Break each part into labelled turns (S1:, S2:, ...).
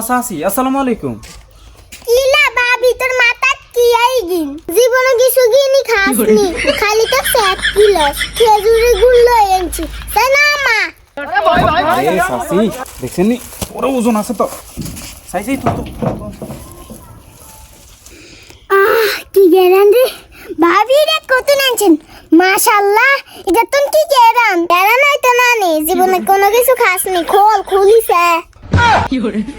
S1: চাচি আসসালামু আলাইকুম।
S2: ইলা ভাবি তোর মাথা কি আইগিন জীবনে কিছু গিনি খাসনি খালি তো ফ্যাট কিলস খেজুরে গুড় লই আনছি তাই না মা?
S1: আরে চাচি দেখছেন নি ওর ওজন আছে তো চাইছি তো
S2: কি গেরান রে ভাবি রে কত নানছেন মাশাআল্লাহ এটা তুমি কি গেরান গেরান হইতো না নে জীবনে কোনো কিছু খাসনি খোল খুলিছে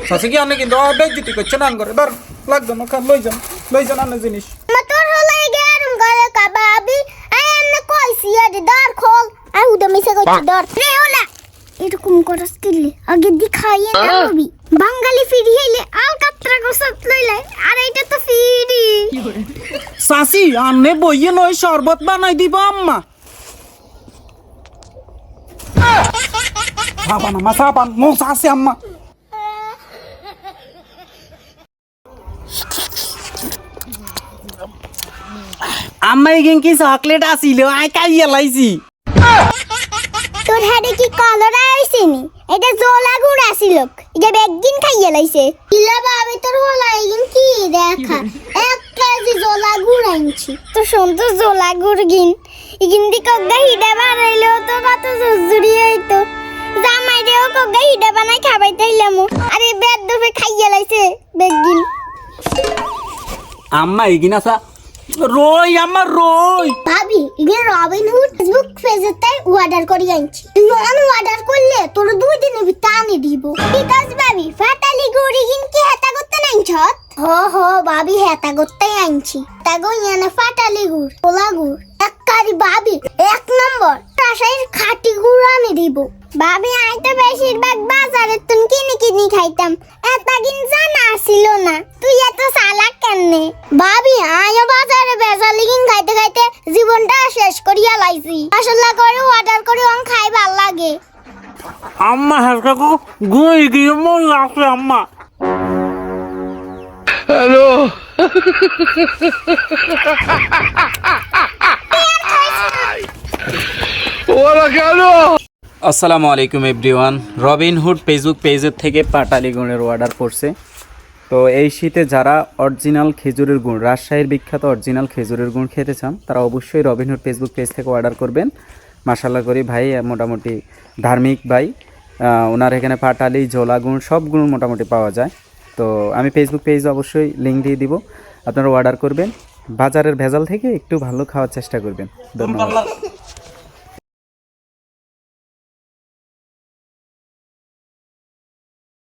S1: চাচি কি আনে কিন্তু বেজ্জতি করছে না করে ধর লাগবে না খান লই যান আনে জিনিস
S2: মতর হলাই গেরাম গলে কা ভাবি আই এমনে কইছি আরে দর খোল আই উদা মিছে কইছি দর রে ওলা এরকম করস কিলে আগে দিখাইয়ে না ভাবি বাঙালি ফিরি হইলে আলকাতরা গোসত লইলে আর এটা তো ফিরি
S1: চাচি আনে বইয়ে নয় শরবত বানাই দিব আম্মা। সাবান আম্মা সাবান মশা আছে আম্মা। আম্মা এগেন কি চকলেট আসিল আই খাইয়া লাইছি।
S2: তোর হাড়ে কি কলরা আইছেনি এটা জোলা গুড় আসিল এটা বেগিন খাইয়া লাইছে ইলা ভাবি তোর হলা ইগিন কি দেখা 1 কেজি জোলা গুড় আনছি তো সুন্দর জোলা গুড় গিন ইগিন দি কগা হিডা বানাইলো তো কত জুজুরি হইতো জামাই দেও কগা হিডা বানাই খাবাইতাইলাম আরে বেদ দফে খাইয়া লাইছে বেগিন
S1: আম্মা এগিন আসা রই আমার রই
S2: ভাবি ইগে রবিনহুড ফেসবুক পেজেতে অর্ডার করি আনছি তুই অর্ডার করলে তোর 2 দিনের ভিতর আনি দিব ঠিক আছে ভাবি ফাটালি গড়ি কি হেতা করতে নাইছত হো ভাবি হেতা করতে আনছি তাগো ইয়ানে ফাটালি গুড় পোলা গুড় এককারি ভাবি 1 নম্বর রাসায়নিক খাঁটি গুড় আনি দিব ভাবি আই তো বেশিরভাগ বাজারে তুন কিনি খাইতাম এটা কিন জানা ছিল না তুই এত চালাক কেনে ভাবি আইও বাজারে বেজালি কিন খাইতে খাইতে জীবনটা শেষ করিয়া লাইছি আসলে করে অর্ডার করে অন খাই ভাল লাগে
S1: আম্মা হালকা কো গুই গিয়ে মন লাগছে আম্মা। হ্যালো ওরা কেন? আসসালামু আলাইকুম এভরিওয়ান। রবিনহুড ফেসবুক পেজের থেকে পাটালি গুড়ের অর্ডার করছে। তো এই শীতে যারা অরিজিনাল খেজুরের গুড় রাজশাহীর বিখ্যাত অরিজিনাল খেজুরের গুড় খেতে চান তারা অবশ্যই রবিনহুড ফেসবুক পেজ থেকে অর্ডার করবেন। মাশাআল্লাহ করি ভাই মোটামুটি ধার্মিক ভাই, ওনার এখানে পাটালি ঝোলা গুড় সব গুড় মোটামুটি পাওয়া যায়। তো আমি ফেসবুক পেজ অবশ্যই লিঙ্ক দিয়ে দিব, আপনারা অর্ডার করবেন। বাজারের ভেজাল থেকে একটু ভালো খাওয়ার চেষ্টা করবেন। ধন্যবাদ।